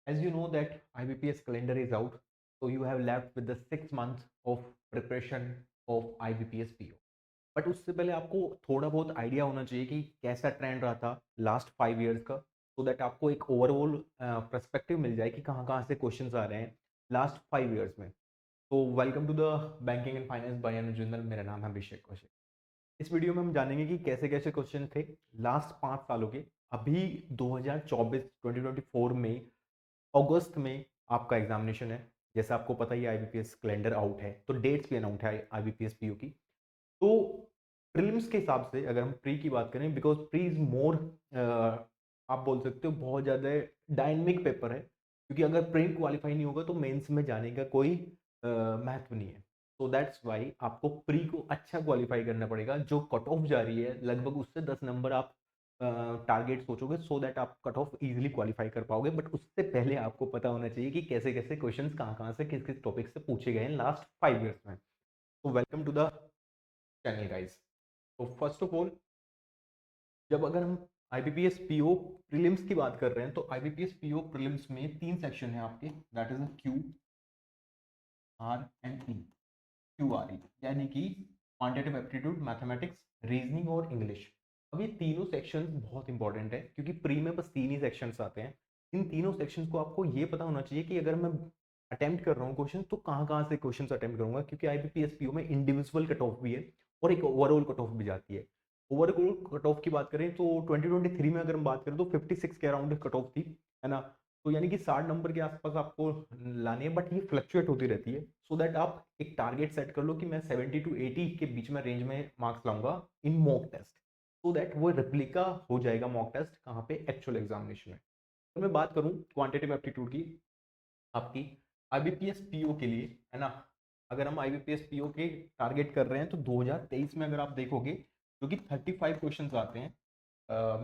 As you know that IBPS calendar is out, so you have left with the 6 months of preparation of IBPS PO. But उससे पहले आपको थोड़ा बहुत idea होना चाहिए कि कैसा ट्रेंड रहा था लास्ट 5 इयर्स का, सो दैट आपको एक ओवरऑल पर्सपेक्टिव मिल जाए कि कहाँ कहाँ से क्वेश्चंस आ रहे हैं लास्ट 5 इयर्स में। तो welcome to the banking and finance by Anu Jindal. मेरा नाम है अभिषेक कौशिक। इस वीडियो में हम जानेंगे कि कैसे कैसे क्वेश्चन थे लास्ट 5 सालों के। अभी 2024 में अगस्त में आपका एग्जामिनेशन है। जैसे आपको पता ही आईबीपीएस कैलेंडर आउट है, तो डेट्स भी अनाउंस है आईबीपीएस पीओ की। तो प्रीलिम्स के हिसाब से अगर हम प्री की बात करें, बिकॉज प्री इज मोर, आप बोल सकते हो बहुत ज़्यादा डायनेमिक पेपर है, क्योंकि अगर प्री क्वालिफाई नहीं होगा तो मेंस में जाने का कोई महत्व नहीं है। तो दैट्स वाई आपको प्री को अच्छा क्वालिफाई करना पड़ेगा। जो कट ऑफ जा रही है लगभग उससे 10 नंबर आप टारगेट सोचोगे, सो दैट आप कट ऑफ इजीली क्वालिफाई कर पाओगे। बट उससे पहले आपको पता होना चाहिए कि कैसे कैसे क्वेश्चंस कहाँ कहाँ से किस किस टॉपिक से पूछे गए हैं लास्ट 5 इयर्स में। तो welcome to the channel guys. तो फर्स्ट ऑफ ऑल, जब अगर हम आईबीपीएस पीओ प्रीलिम्स की बात कर रहे हैं, तो आईबीपीएस पीओ प्रीलिम्स में 3 सेक्शन है आपके, that is Q, R and E. Q R E यानी कि क्वांटिटेटिव एप्टीट्यूड, मैथमेटिक्स, रीजनिंग और इंग्लिश। अब ये तीनों सेक्शंस बहुत इंपॉर्टेंट है, क्योंकि प्री में बस 3 ही सेक्शंस आते हैं। इन तीनों सेक्शंस को आपको ये पता होना चाहिए कि अगर मैं अटेम्प्ट कर रहा हूँ क्वेश्चन, तो कहाँ कहाँ से क्वेश्चन अटेम्प्ट करूंगा, क्योंकि आईबीपीएस पीओ में इंडिविजुअल कट ऑफ भी है और एक ओवरऑल कट ऑफ भी जाती है। ओवरऑल कट ऑफ की बात करें तो 2023 में अगर हम बात करें तो 56 के अराउंड कट ऑफ थी, है ना। तो यानी कि 60 नंबर के आसपास आपको लाने हैं, बट ये फ्लक्चुएट होती रहती है। सो दैट आप एक टारगेट सेट कर लो कि मैं 70 to 80 के बीच में रेंज में मार्क्स लाऊंगा इन मॉक टेस्ट, सो दैट वो रेप्लिका हो जाएगा मॉक टेस्ट कहाँ पे, एक्चुअल एग्जामिनेशन में। तो मैं बात करूँ क्वांटिटेटिव एप्टीट्यूड की आपकी आईबीपीएस पीओ के लिए, है ना। अगर हम आईबीपीएस पीओ के टारगेट कर रहे हैं तो 2023 में अगर आप देखोगे, जो कि 35 क्वेश्चंस आते हैं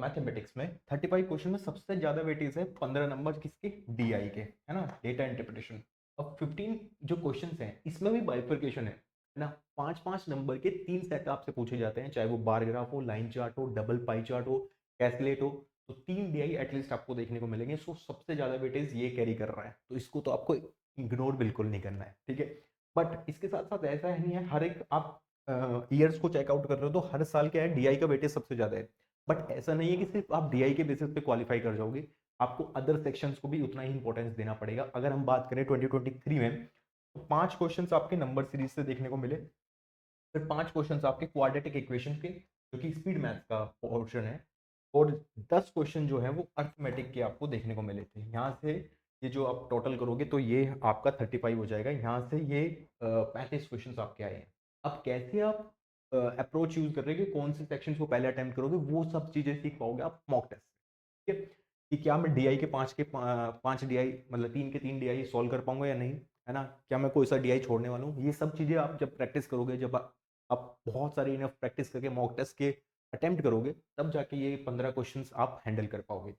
मैथमेटिक्स में, 35 क्वेश्चन में सबसे ज्यादा वेटेज है 15 नंबर किसके, डीआई के, है ना, डेटा इंटरप्रिटेशन। अब 15 जो क्वेश्चंस हैं इसमें भी बाइफर्केशन है ना। 5-5 नंबर के 3 सेट आपसे पूछे जाते हैं, चाहे वो बार ग्राफ हो, लाइन चार्ट हो, डबल पाई चार्ट हो, कैलकुलेट हो। तो 3 डीआई एटलीस्ट आपको देखने को मिलेंगे। सो सबसे ज्यादा वेटेज ये कैरी कर रहा है, तो इसको तो आपको इग्नोर बिल्कुल नहीं करना है, ठीक है। बट इसके साथ साथ ऐसा नहीं है हर एक आप ईयर्स को चेकआउट कर रहे हो तो हर साल क्या है, डीआई का वेटेज सबसे ज्यादा है। बट ऐसा नहीं है कि सिर्फ आप डीआई के बेसिस पे क्वालिफाई कर जाओगे, आपको अदर सेक्शंस को भी उतना ही इंपॉर्टेंस देना पड़ेगा। अगर हम बात करें 2023 में, तो 5 क्वेश्चंस आपके नंबर सीरीज से देखने को मिले, फिर 5 क्वेश्चंस आपके क्वाड्रेटिक इक्वेशन के, जो कि स्पीड मैथ का पोर्शन है, और 10 क्वेश्चन जो है वो अर्थमेटिक के आपको देखने को मिले थे। यहाँ से ये जो आप टोटल करोगे तो ये आपका 35 हो जाएगा। यहाँ से ये 35 क्वेश्चन आपके आए हैं। अब कैसे आप अप्रोच यूज कर रहे हैं कि कौन से सेक्शन को पहले अटेम्प्ट करोगे, वो सब चीजें सीख पाओगे आप मॉक टेस्ट से, ठीक है। कि क्या मैं डीआई के 5 डीआई, मतलब 3 के 3 डीआई सॉल्व कर पाऊंगा या नहीं, है ना। क्या मैं कोई सा डीआई छोड़ने वाला हूँ, ये सब चीजें आप जब प्रैक्टिस करोगे, जब आप बहुत सारी इनफ प्रैक्टिस करके मॉक टेस्ट के अटेम्प्ट करोगे, तब जाके ये 15 क्वेश्चंस आप हैंडल कर पाओगे।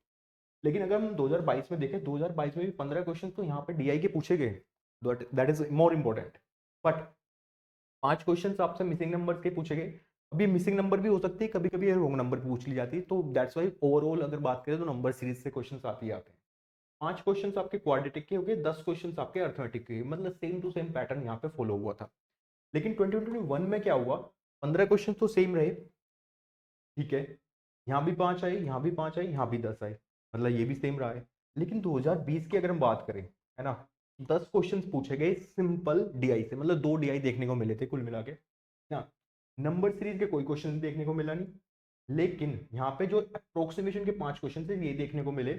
लेकिन अगर हम 2022 में देखें, 2022 में भी 15 क्वेश्चन तो यहाँ पे डीआई के पूछे गए, that is more important. But 5 question आपसे मिसिंग नंबर के पूछे गए। अभी मिसिंग नंबर भी हो सकती है, कभी कभी रॉन्ग नंबर पूछ ली जाती है। तो दैट्स वाई ओवरऑल अगर बात करें तो नंबर सीरीज से क्वेश्चन आते ही आते हैं। 5 क्वेश्चन आपके क्वाड्रेटिक के हो गए, 10 क्वेश्चन आपके अर्थमेटिक के, मतलब सेम टू सेम पैटर्न यहाँ पे फॉलो हुआ था। लेकिन 2021 में क्या हुआ, 15 क्वेश्चन तो सेम रहे, ठीक है। यहाँ भी 5 आए, यहाँ भी 5 आए, यहाँ भी 10 आए, मतलब ये भी सेम रहा है। लेकिन 2020 की अगर हम बात करें, है ना, 10 क्वेश्चन पूछे गए सिंपल डीआई से, मतलब 2 डीआई देखने को मिले थे कुल मिला के ना। नंबर सीरीज के कोई क्वेश्चन देखने को मिला नहीं। लेकिन यहाँ पे जो अप्रोक्सीमेशन के 5 क्वेश्चन थे ये देखने को मिले।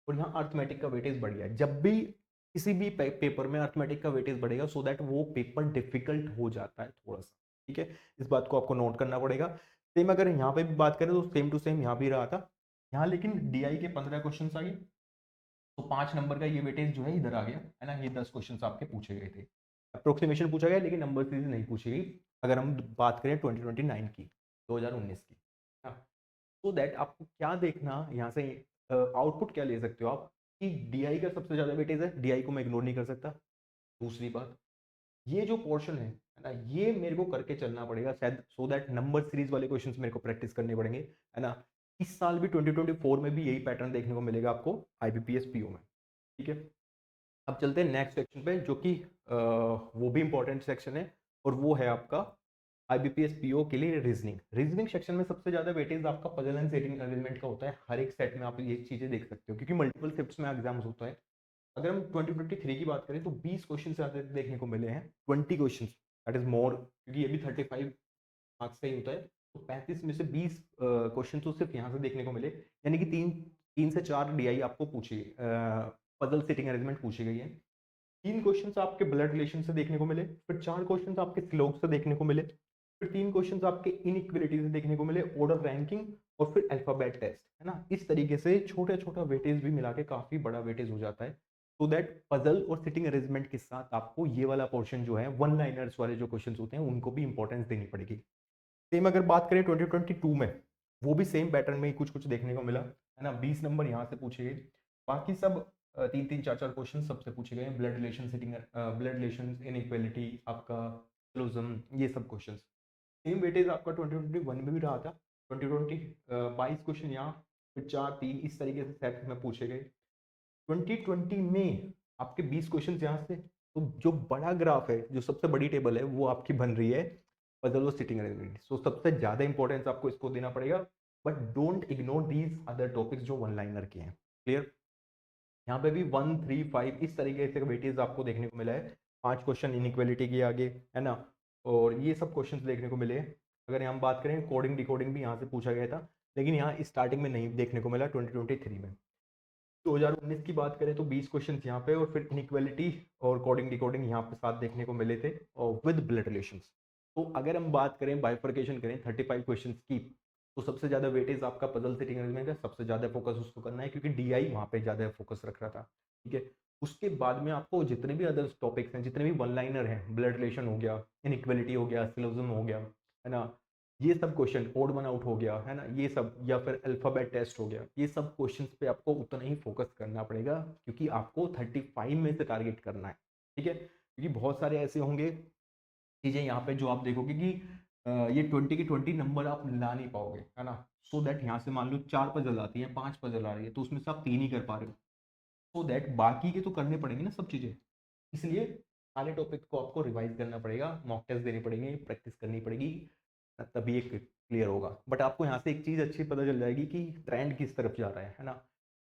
और यहाँ अर्थमेटिक का वेटेज बढ़ गया। जब भी किसी भी पेपर में अर्थमेटिक का वेटेज बढ़ेगा, सो दैट वो पेपर डिफिकल्ट हो जाता है थोड़ा सा, ठीक है। इस बात को आपको नोट करना पड़ेगा। सेम अगर यहाँ पे भी बात करें तो सेम टू सेम यहाँ भी रहा था। यहाँ लेकिन डीआई के 15 क्वेश्चन आ गए, तो 5 नंबर का ये वेटेज जो है इधर आ गया, है ना। ये 10 क्वेश्चन आपके पूछे गए थे, अप्रोक्सीमेशन पूछा गया, लेकिन नंबर सीरीज नहीं पूछी गई। अगर हम बात करें 2029 की, 2019 की, सो दैट आपको क्या देखना यहाँ से, आउटपुट क्या ले सकते हो आप, कि डीआई का सबसे ज्यादा वेटेज है, डीआई को मैं इग्नोर नहीं कर सकता। दूसरी बात, ये जो पोर्शन है ना, ये मेरे को करके चलना पड़ेगा शायद, सो दैट नंबर सीरीज वाले क्वेश्चंस मेरे को प्रैक्टिस करने पड़ेंगे, है ना। इस साल भी 2024 में भी यही पैटर्न देखने को मिलेगा आपको आईबीपीएस पीओ में, ठीक है, अब चलते हैं नेक्स्ट सेक्शन पे, जो कि वो भी इंपॉर्टेंट सेक्शन है, और वो है आपका आईबीपीएस पीओ के लिए रीजनिंग। रीजनिंग सेक्शन में सबसे ज्यादा वेटेज आपका पजल एंड सेटिंग अरेंजमेंट का होता है। हर एक सेट में आप ये चीजें देख सकते हो, क्योंकि मल्टीपल शिफ्ट्स में एग्जाम्स होता है। अगर हम 2023 की बात करें तो 20 क्वेश्चन ज्यादा देखने को मिले हैं, 20 क्वेश्चन, दैट इज मोर, क्योंकि ये भी 35 मार्क्स का ही होता है। तो 35 में से 20 क्वेश्चन तो सिर्फ यहाँ से देखने को मिले, यानी कि तीन तीन से चार डीआई आपको पूछी, पजल सेटिंग अरेंजमेंट पूछी गई है। 3 क्वेश्चंस आपके ब्लड रिलेशन से देखने को मिले, फिर 4 क्वेश्चंस आपके स्लोग से देखने को मिले, फिर 3 क्वेश्चंस आपके इनइक्वालिटी से देखने को मिले, ऑर्डर रैंकिंग, और फिर अल्फाबेट टेस्ट, है ना। इस तरीके से छोटा छोटा वेटेज भी मिला के काफी बड़ा वेटेज हो जाता है। सो दैट पजल और सिटिंग अरेंजमेंट के साथ आपको ये वाला पोर्शन जो है, वन लाइनर्स वाले जो क्वेश्चन होते हैं, उनको भी इंपॉर्टेंस देनी पड़ेगी। सेम अगर बात करें 2022 में, वो भी सेम पैटर्न में ही कुछ कुछ देखने को मिला, है ना। 20 नंबर यहाँ से पूछे गए, बाकी सब तीन तीन चार चार क्वेश्चन सबसे पूछे गए हैं। Blood relation sitting, blood relation, inequality, आपका क्लोजम, ये सब क्वेश्चन सेम वेटेज आपका 2021 में भी रहा था। 2020 22 क्वेश्चन यहाँ, फिर चार तीन, इस तरीके से सेट में पूछे गए। 2020 में आपके 20 क्वेश्चन यहाँ से, तो जो बड़ा ग्राफ है, जो सबसे बड़ी टेबल है, वो आपकी बन रही है पजल और सिटिंग अरेंजमेंट। सो सबसे ज्यादा इंपॉर्टेंस आपको इसको देना पड़ेगा, but don't ignore these other topics जो वन लाइनर के हैं। क्लियर? यहाँ पे भी 1 3 5 इस तरीके से वेटेज आपको देखने को मिला है। 5 क्वेश्चन इनइक्वालिटी के आगे, है ना, और ये सब क्वेश्चंस देखने को मिले। अगर हम बात करें कोडिंग डिकोडिंग भी यहाँ से पूछा गया था, लेकिन यहाँ स्टार्टिंग में नहीं देखने को मिला 2023 में। 2019 की बात करें तो 20 क्वेश्चन यहाँ पे, और फिर इनइक्वालिटी और कोडिंग डिकोडिंग यहाँ पे साथ देखने को मिले थे, और विद ब्लड रिलेशंस। तो अगर हम बात करें, बाइफर्केशन करें 35 क्वेश्चन की, तो सबसे ज्यादा वेटेज आपका पजल सेटिंग अरेंजमेंट है, सबसे ज्यादा फोकस उसको करना है, क्योंकि डीआई वहाँ पे ज्यादा फोकस रख रहा था। ठीक है, उसके बाद में आपको जितने भी अदर टॉपिक्स हैं, जितने भी वन लाइनर हैं, ब्लड रिलेशन हो गया, इनइक्वालिटी हो गया, सिलोजिज्म हो गया, है ना, ये सब क्वेश्चन, ओड वन आउट हो गया, है ना, ये सब, या फिर अल्फाबेट टेस्ट हो गया, ये सब क्वेश्चंस पे आपको उतना ही फोकस करना पड़ेगा, क्योंकि आपको 35 में से टारगेट करना है। ठीक है, क्योंकि बहुत सारे ऐसे होंगे चीजें यहाँ पे जो आप देखोगे कि ये 20 के 20 नंबर आप ला नहीं पाओगे, है ना। सो दैट यहाँ से मान लो 4 पजल आती है, 5 पजल आ रही है, तो उसमें से आप 3 ही कर पा रहे हो। सो दैट बाकी के तो करने पड़ेंगे ना सब चीजें, इसलिए सारे टॉपिक को आपको रिवाइज करना पड़ेगा, मॉक टेस्ट देने पड़ेंगे, प्रैक्टिस करनी पड़ेगी, तभी एक क्लियर होगा। बट आपको यहाँ से एक चीज अच्छी पता चल जाएगी कि ट्रेंड किस तरफ जा रहा है ना।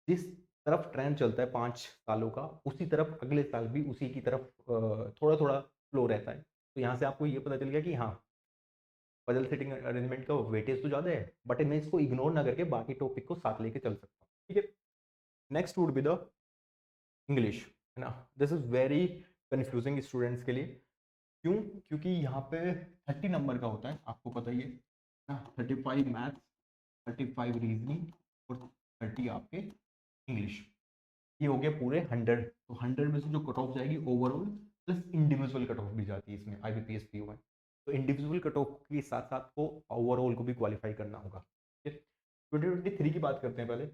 जिस तरफ ट्रेंड चलता है 5 सालों का, उसी तरफ अगले साल भी उसी की तरफ थोड़ा थोड़ा फ्लो रहता है। तो यहाँ से आपको ये पता चल गया कि हाँ, पजल सेटिंग अरेंजमेंट का वेटेज तो ज़्यादा है, बट मैं इसको इग्नोर ना करके बाकी टॉपिक को साथ लेके चल सकता हूँ। ठीक है, next would be the English, है ना। This is very confusing students के लिए। क्यों? क्योंकि यहाँ पे 30 नंबर का होता है, आपको पता ही है ना। 35 मैथ्स, 35 रीजनिंग, और 30 आपके इंग्लिश। ये हो गया पूरे 100। तो 100 में से जो कट ऑफ जाएगी overall, plus individual cut off भी जाती है इसमें आईबीपीएस पीओ में। तो इंडिविजुअल कट ऑफ के साथ साथ को ओवरऑल को भी क्वालिफाई करना होगा। ठीक है, 2023 की बात करते हैं पहले।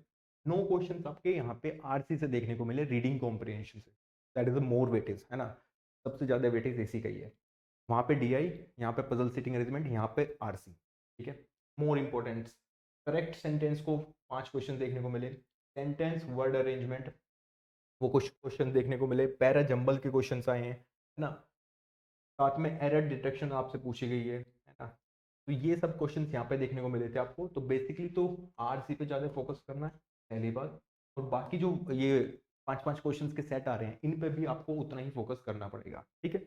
9 क्वेश्चन आपके यहाँ पे आरसी से देखने को मिले, रीडिंग कॉम्प्रिहेंशन से, that is the more weightage, है ना। सबसे ज्यादा वेटेज इसी का ही है। वहाँ पे डीआई, यहाँ पे पजल सिटिंग अरेंजमेंट, यहाँ पे आरसी। ठीक है, मोर इंपॉर्टेंट करेक्ट सेंटेंस को 5 क्वेश्चन देखने को मिले, सेंटेंस वर्ड अरेंजमेंट वो कुछ क्वेश्चन देखने को मिले, पैरा जंबल के क्वेश्चन आए हैं, है ना। साथ में एरर डिटेक्शन आपसे पूछी गई है ना। तो ये सब क्वेश्चंस यहाँ पे देखने को मिले थे आपको। तो बेसिकली तो आरसी पे ज़्यादा फोकस करना है, पहली बात। और बाकी जो ये 5 5 क्वेश्चंस के सेट आ रहे हैं, इन पे भी आपको उतना ही फोकस करना पड़ेगा। ठीक है,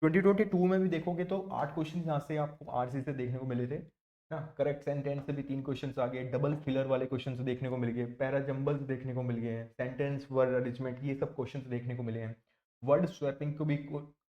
2022 में भी देखोगे तो 8 क्वेश्चन यहाँ से आपको आरसी से देखने को मिले थे ना। करेक्ट सेंटेंस से भी 3 क्वेश्चन आ गए, डबल फिलर वाले क्वेश्चन देखने को मिल गए, पैरा जंबल्स देखने को मिल गए हैं, सेंटेंस वर्ड अरेंजमेंट, ये सब क्वेश्चन देखने को मिले हैं। वर्ड स्वैपिंग को भी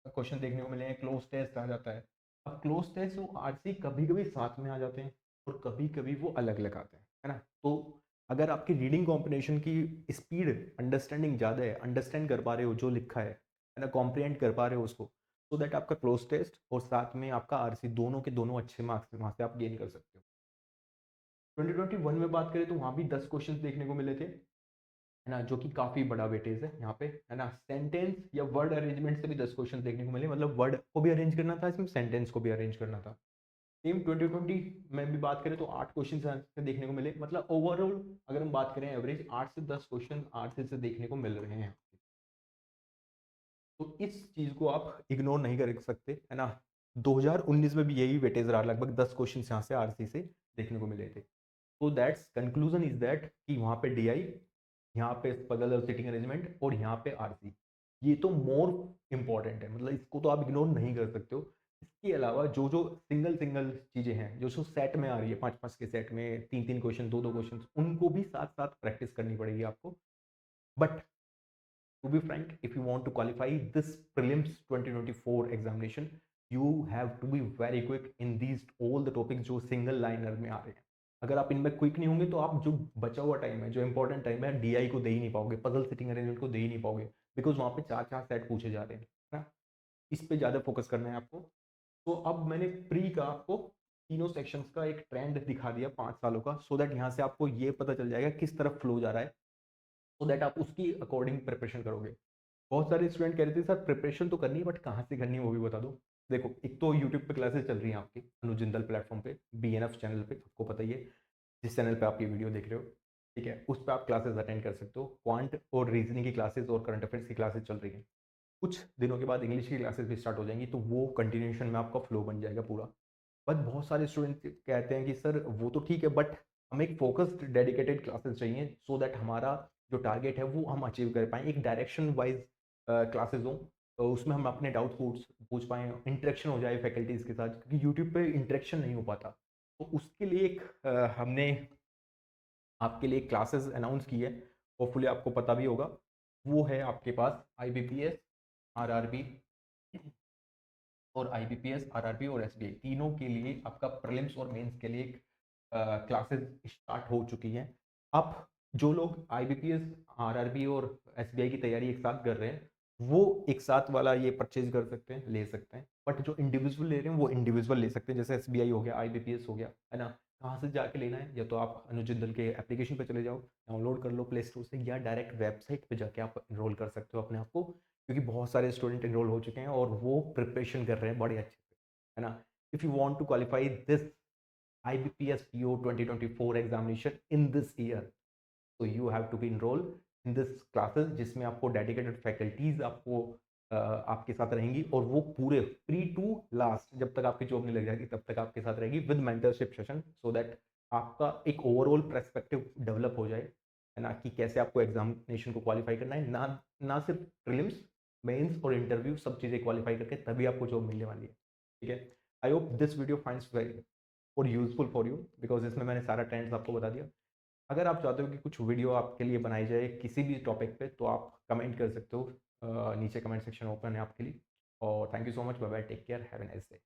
क्वेश्चन देखने को मिले हैं, क्लोज टेस्ट आ जाता है। अब क्लोज टेस्ट और आरसी कभी कभी साथ में आ जाते हैं, और कभी कभी वो अलग अलग आते हैं, है ना। तो अगर आपकी रीडिंग कॉम्प्रिहेंशन की स्पीड, अंडरस्टैंडिंग ज़्यादा है, अंडरस्टैंड कर पा रहे हो जो लिखा है ना, कॉम्प्रिहेंड कर पा रहे हो उसको, सो दैट आपका क्लोज टेस्ट और साथ में आपका आरसी दोनों के दोनों अच्छे मार्क्स वहाँ से आप गेन कर सकते हो। 2021 में बात करें तो वहाँ भी 10 क्वेश्चंस देखने को मिले थे, है ना, जो कि काफी बड़ा वेटेज है यहाँ पे, है ना। सेंटेंस या वर्ड अरेंजमेंट से भी 10 क्वेश्चन देखने को मिले, मतलब वर्ड को भी अरेंज करना था इसमें, सेंटेंस को भी अरेंज करना था। सेम 2020 में भी बात करें तो 8 क्वेश्चन आंसर देखने को मिले, मतलब ओवरऑल अगर हम बात करें एवरेज 8 से 10 क्वेश्चन आंसर से देखने को मिल रहे हैं। तो इस चीज को आप इग्नोर नहीं कर सकते, है ना। 2019 में भी यही वेटेज रहा, लगभग 10 क्वेश्चन यहाँ से आरसी से देखने को मिले थे। तो दैट्स कंक्लूजन इज दैट कि वहाँ पे डीआई, यहाँ पे पजल और सिटिंग अरेंजमेंट, और यहाँ पे आरसी, ये तो मोर इंपॉर्टेंट है, मतलब इसको तो आप इग्नोर नहीं कर सकते हो। इसके अलावा जो जो सिंगल सिंगल चीजें हैं, जो जो सेट में आ रही है, 5-5 के सेट में 3-3 क्वेश्चन, 2-2 क्वेश्चन, उनको भी साथ साथ प्रैक्टिस करनी पड़ेगी आपको। But to be frank, if you want to qualify this prelims 2024 examination, you have to be very quick in these all the topics जो सिंगल लाइनर में आ रहे हैं। अगर आप इनमें क्विक नहीं होंगे तो आप जो बचा हुआ टाइम है, जो इंपॉर्टेंट टाइम है, डीआई को दे ही नहीं पाओगे, पजल सिटिंग अरेंजमेंट को दे ही नहीं पाओगे, बिकॉज वहाँ पे 4-4 सेट पूछे जा रहे हैं ना। इस पे ज़्यादा फोकस करना है आपको। तो अब मैंने प्री का आपको तीनों सेक्शंस का एक ट्रेंड दिखा दिया 5 सालों का, सो दैट यहाँ से आपको ये पता चल जाएगा किस तरफ फ्लो जा रहा है, सो दैट आप उसकी अकॉर्डिंग प्रिपरेशन करोगे। बहुत सारे स्टूडेंट कह रहे थे सर प्रिपरेशन तो करनी है बट कहाँ से करनी है वो भी बता दो। देखो, एक तो यूट्यूब पे क्लासेस चल रही हैं आपकी, अनुज जिंदल प्लेटफॉर्म पे, बीएनएफ चैनल पे, आपको पता ही है जिस चैनल पे आप ये वीडियो देख रहे हो, ठीक है, उस पर आप क्लासेस अटेंड कर सकते हो। क्वांट और रीजनिंग की क्लासेस और करंट अफेयर्स की क्लासेस चल रही हैं। कुछ दिनों के बाद इंग्लिश की क्लासेस भी स्टार्ट हो जाएंगी, तो वो कंटिन्यूशन में आपका फ्लो बन जाएगा पूरा। बट बहुत सारे स्टूडेंट कहते हैं कि सर वो तो ठीक है बट हमें एक फोकस्ड डेडिकेटेड क्लासेस चाहिए, सो दैट हमारा जो टारगेट है वो हम अचीव कर पाएँ, एक डायरेक्शन वाइज क्लासेस हो, तो उसमें हम अपने डाउट पूछ पाएँ, इंटरेक्शन हो जाए फैकल्टीज़ के साथ, क्योंकि यूट्यूब पे इंटरेक्शन नहीं हो पाता। तो उसके लिए एक हमने आपके लिए क्लासेस अनाउंस की है, होपफुली आपको पता भी होगा। वो है आपके पास आईबीपीएस, आरआरबी और आईबीपीएस, आरआरबी और एसबीआई, तीनों के लिए आपका प्रीलिम्स और मेंस के लिए क्लासेस स्टार्ट हो चुकी हैं। आप जो लोग आईबीपीएस, आरआरबी और एसबीआई की तैयारी एक साथ कर रहे हैं, वो एक साथ वाला ये परचेज कर सकते हैं, ले सकते हैं। बट जो इंडिविजुअल ले रहे हैं वो इंडिविजुअल ले सकते हैं, जैसे एसबीआई हो गया, आईबीपीएस हो गया, है ना। कहाँ से जाके लेना है, या तो आप अनुज जिंदल के एप्लीकेशन पे चले जाओ, डाउनलोड कर लो प्ले स्टोर से, या डायरेक्ट वेबसाइट पे जाके आप इनरोल कर सकते हो अपने आप को, क्योंकि बहुत सारे स्टूडेंट इनरोल हो चुके हैं और वो प्रिपरेशन कर रहे हैं बड़े अच्छे से, है ना। If you want to qualify this IBPS PO 2024 examination in this year, तो you have to be enroll in this classes, जिसमें आपको डेडिकेटेड फैकल्टीज आपको आपके साथ रहेंगी, और वो पूरे प्री टू लास्ट, जब तक आपकी जॉब नहीं लग जाएगी तब तक आपके साथ रहेगी, with mentorship session, so that आपका एक ओवरऑल पर्सपेक्टिव डेवलप हो जाए, है ना, कि कैसे आपको एग्जामिनेशन को क्वालिफाई करना है, ना सिर्फ प्रीलिम्स, मेंस और इंटरव्यू, सब चीज़ें क्वालिफाई करके तभी आपको जॉब मिलने वाली है, ठीक है। I hope this video finds very और यूजफुल फॉर यू, बिकॉज इसमें मैंने सारा ट्रेंड्स आपको बता दिया। अगर आप चाहते हो कि कुछ वीडियो आपके लिए बनाई जाए किसी भी टॉपिक पे, तो आप कमेंट कर सकते हो, नीचे कमेंट सेक्शन ओपन है आपके लिए। और thank you so much, bye bye, take care, have a nice day.